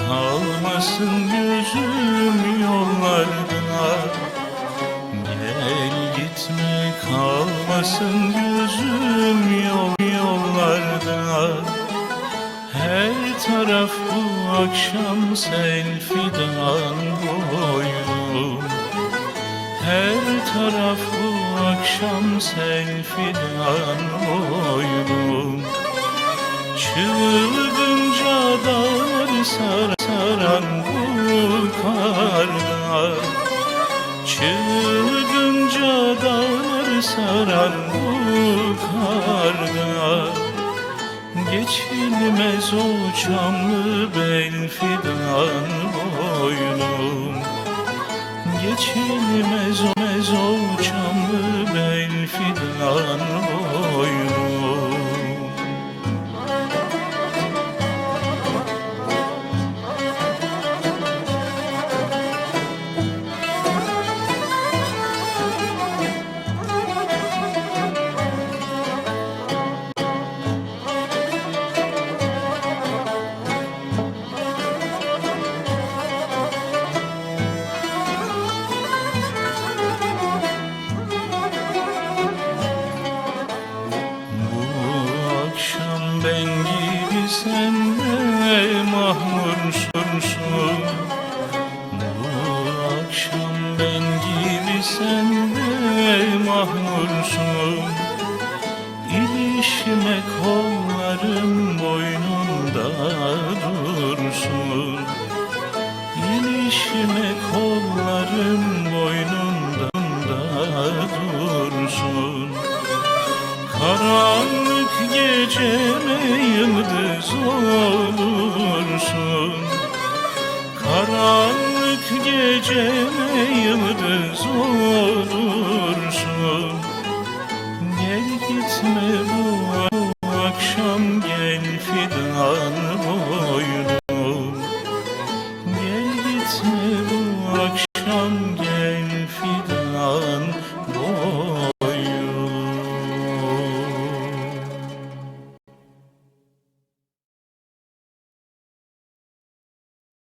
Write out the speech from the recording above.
kalmasın gözüm yollarda. Gel gitme kalmasın gözüm yollarda. Her taraf bu akşam selfie'den boylum. Her taraf bu akşam selfie'den boylum. Çılgınca dağları saran bu karda. Çılgınca dağları saran bu karda. Geçilmez o çamlı belfidan boylum. Geçilmez o çamlı belfidan boylum. Ben gibi sen de mahmursun. Bu akşam ben gibi sen de mahmursun. İlişme kollarım boynunda dursun. İlişme kollarım boynunda dursun. Karanlık geceme yıldız olursun. Karanlık geceme yıldız olursun. Gel gitme bu